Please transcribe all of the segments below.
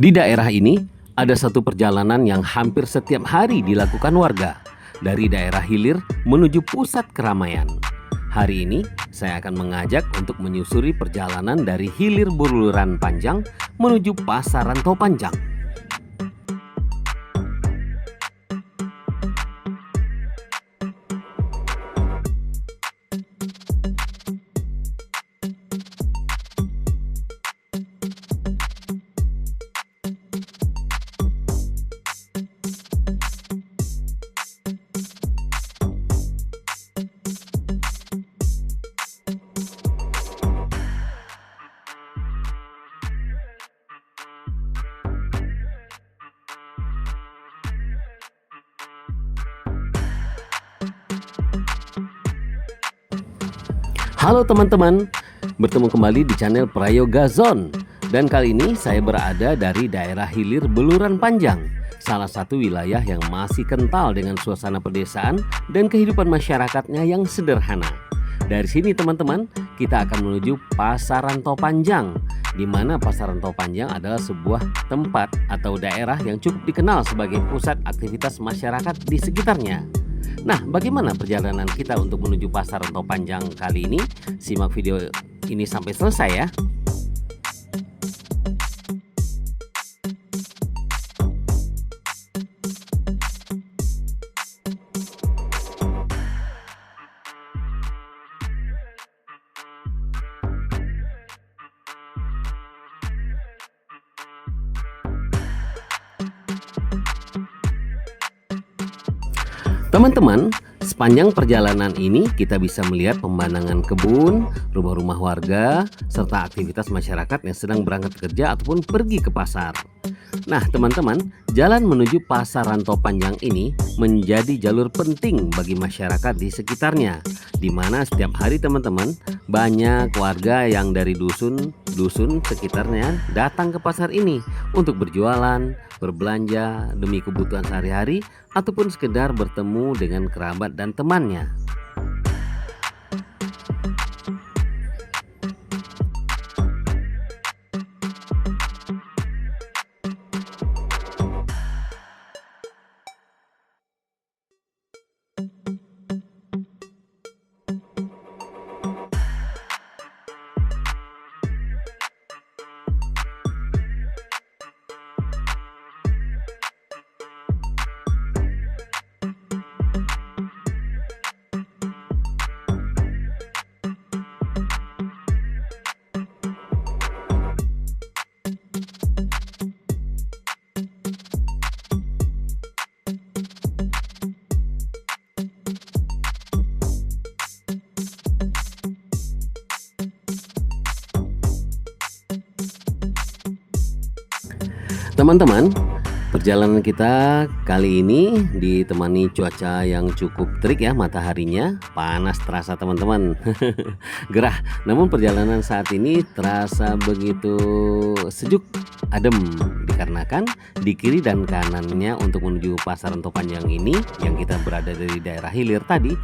Di daerah ini, ada satu perjalanan yang hampir setiap hari dilakukan warga dari daerah hilir menuju pusat keramaian. Hari ini, saya akan mengajak untuk menyusuri perjalanan dari hilir Buluran Panjang menuju Pasar Rantau Panjang. Halo teman-teman, bertemu kembali di channel Prayoga Zone. Dan kali ini saya berada dari daerah hilir Buluran Panjang, salah satu wilayah yang masih kental dengan suasana pedesaan dan kehidupan masyarakatnya yang sederhana. Dari sini teman-teman, kita akan menuju Pasar Rantau Panjang, di mana Pasar Rantau Panjang adalah sebuah tempat atau daerah yang cukup dikenal sebagai pusat aktivitas masyarakat di sekitarnya. Nah, bagaimana perjalanan kita untuk menuju Pasar Rantau Panjang kali ini? Simak video ini sampai selesai ya. Teman-teman, sepanjang perjalanan ini kita bisa melihat pemandangan kebun, rumah-rumah warga, serta aktivitas masyarakat yang sedang berangkat kerja ataupun pergi ke pasar. Nah teman-teman, jalan menuju Pasar Rantau Panjang ini menjadi jalur penting bagi masyarakat di sekitarnya, di mana setiap hari teman-teman banyak warga yang dari dusun sekitarnya datang ke pasar ini untuk berjualan, berbelanja demi kebutuhan sehari-hari ataupun sekedar bertemu dengan kerabat dan temannya. Teman-teman, perjalanan kita kali ini ditemani cuaca yang cukup terik ya, mataharinya panas terasa teman-teman. Gerah, namun perjalanan saat ini terasa begitu sejuk, adem, dikarenakan di kiri dan kanannya untuk menuju Pasar Rantau Panjang ini yang kita berada dari daerah hilir tadi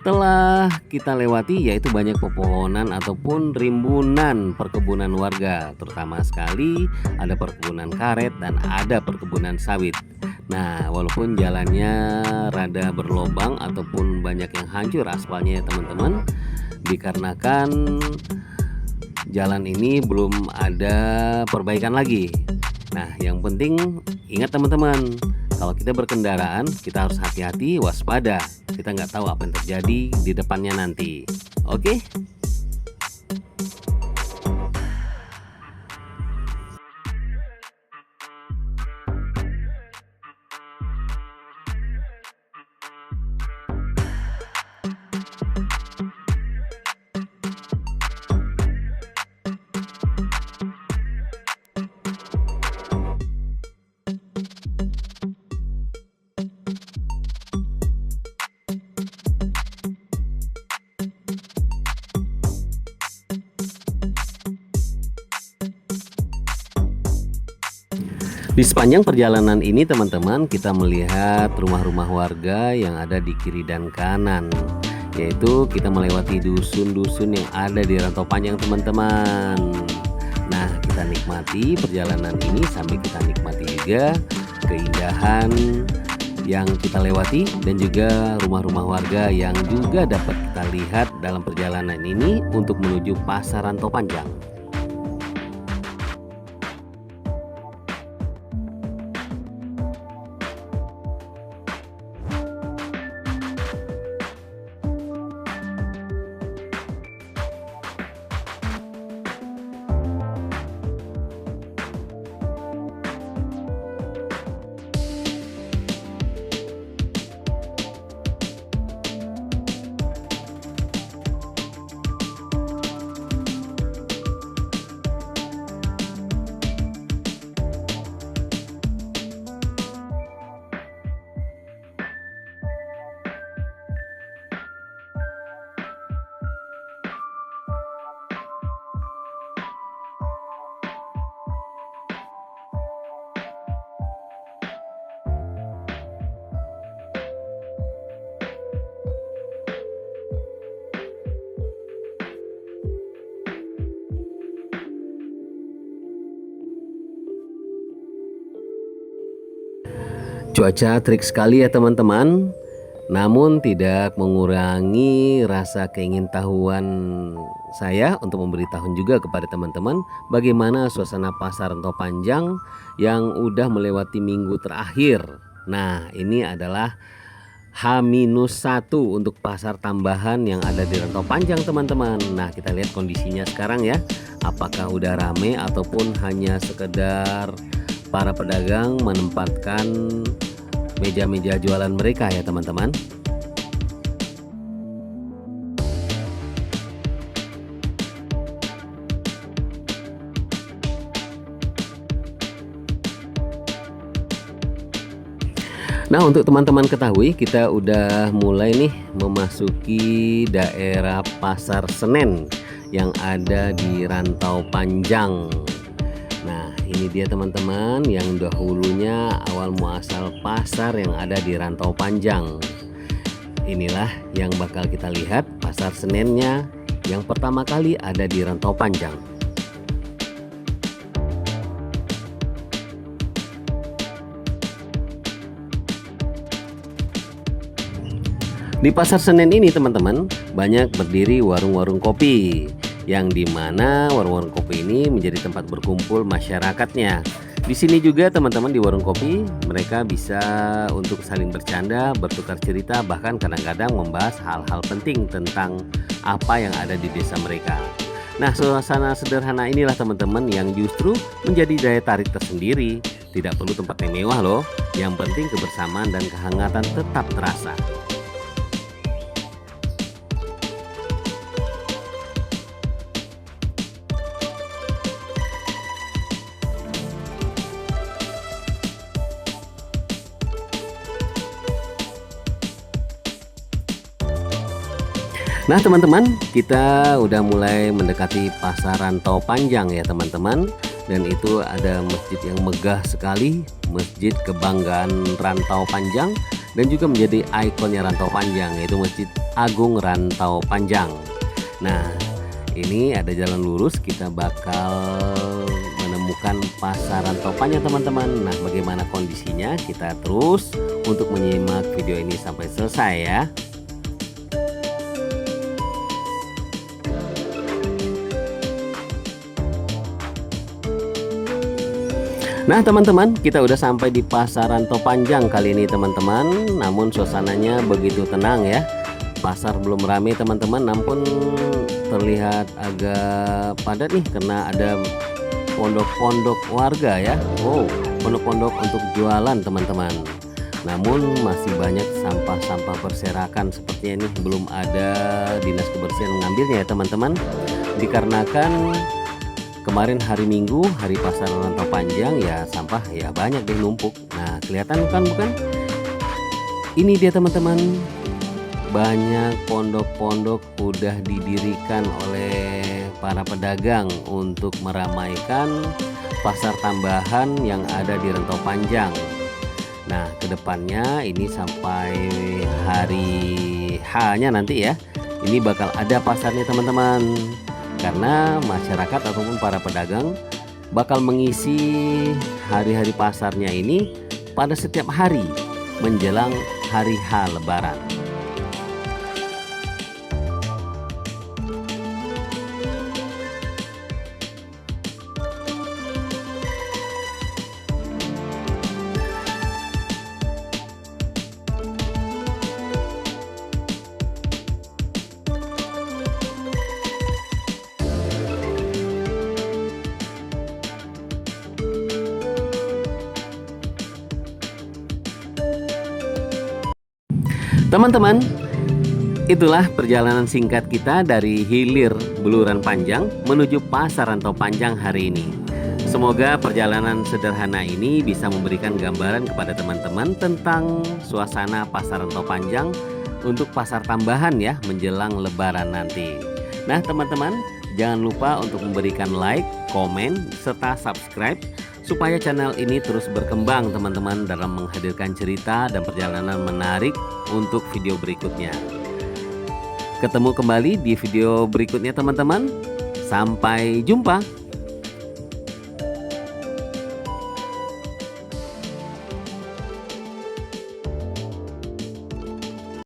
telah kita lewati, yaitu banyak pepohonan ataupun rimbunan perkebunan warga, terutama sekali ada perkebunan karet dan ada perkebunan sawit. Nah, walaupun jalannya rada berlobang ataupun banyak yang hancur aspalnya ya teman-teman, dikarenakan jalan ini belum ada perbaikan lagi. Nah, yang penting ingat teman-teman, kalau kita berkendaraan kita harus hati-hati, waspada. Kita nggak tahu apa yang terjadi di depannya nanti. Oke? Di sepanjang perjalanan ini teman-teman, kita melihat rumah-rumah warga yang ada di kiri dan kanan, yaitu kita melewati dusun-dusun yang ada di Rantau Panjang teman-teman. Nah, kita kita nikmati perjalanan ini, sambil kita nikmati juga keindahan yang kita lewati dan juga rumah-rumah warga yang juga dapat kita lihat dalam perjalanan ini untuk menuju Pasar Rantau Panjang. Cuaca terik sekali ya teman-teman, namun tidak mengurangi rasa keingintahuan saya untuk memberitahu juga kepada teman-teman bagaimana suasana Pasar Rantau Panjang yang udah melewati minggu terakhir. Nah, ini adalah H-1 untuk pasar tambahan yang ada di Rantau Panjang teman-teman. Nah, kita lihat kondisinya sekarang ya, apakah udah rame ataupun hanya sekedar para pedagang menempatkan meja-meja jualan mereka ya teman-teman. Nah, untuk teman-teman ketahui, kita udah mulai nih memasuki daerah Pasar Senen yang ada di Rantau Panjang. Nah, ini dia teman-teman yang dahulunya awal muasal pasar yang ada di Rantau Panjang. Inilah yang bakal kita lihat Pasar Senennya yang pertama kali ada di Rantau Panjang. Di Pasar Senen ini teman-teman banyak berdiri warung-warung kopi, yang dimana warung-warung kopi ini menjadi tempat berkumpul masyarakatnya. Di sini juga teman-teman di warung kopi mereka bisa untuk saling bercanda, bertukar cerita, bahkan kadang-kadang membahas hal-hal penting tentang apa yang ada di desa mereka. Nah, suasana sederhana inilah teman-teman yang justru menjadi daya tarik tersendiri. Tidak perlu tempat yang mewah loh, yang penting kebersamaan dan kehangatan tetap terasa. Nah teman-teman, kita udah mulai mendekati Pasar Rantau Panjang ya teman-teman. Dan itu ada masjid yang megah sekali, Masjid Kebanggaan Rantau Panjang, dan juga menjadi ikonnya Rantau Panjang, yaitu Masjid Agung Rantau Panjang. Nah, ini ada jalan lurus, kita bakal menemukan Pasar Rantau Panjang teman-teman. Nah, bagaimana kondisinya? Kita terus untuk menyimak video ini sampai selesai ya. Nah teman-teman, kita udah sampai di Pasar Rantau Panjang kali ini teman-teman. Namun suasananya begitu tenang ya. Pasar belum ramai teman-teman, namun terlihat agak padat nih karena ada pondok-pondok warga ya. Oh, pondok-pondok untuk jualan teman-teman. Namun masih banyak sampah-sampah berserakan sepertinya ini, belum ada dinas kebersihan mengambilnya ya teman-teman. Dikarenakan kemarin hari Minggu, hari Pasar Rantau Panjang ya, sampah ya banyak deh numpuk. Nah, kelihatan kan bukan? Ini dia teman-teman, banyak pondok-pondok udah didirikan oleh para pedagang untuk meramaikan pasar tambahan yang ada di Rantau Panjang. Nah, kedepannya ini sampai hari H-nya nanti ya, ini bakal ada pasarnya teman-teman. Karena masyarakat ataupun para pedagang bakal mengisi hari-hari pasarnya ini pada setiap hari menjelang hari H Lebaran. Teman-teman, itulah perjalanan singkat kita dari hilir Beluran Panjang menuju Pasar Rantau Panjang hari ini. Semoga perjalanan sederhana ini bisa memberikan gambaran kepada teman-teman tentang suasana Pasar Rantau Panjang untuk pasar tambahan ya menjelang Lebaran nanti. Nah teman-teman, jangan lupa untuk memberikan like, komen, serta subscribe supaya channel ini terus berkembang teman-teman dalam menghadirkan cerita dan perjalanan menarik untuk video berikutnya. Ketemu kembali di video berikutnya teman-teman. Sampai jumpa.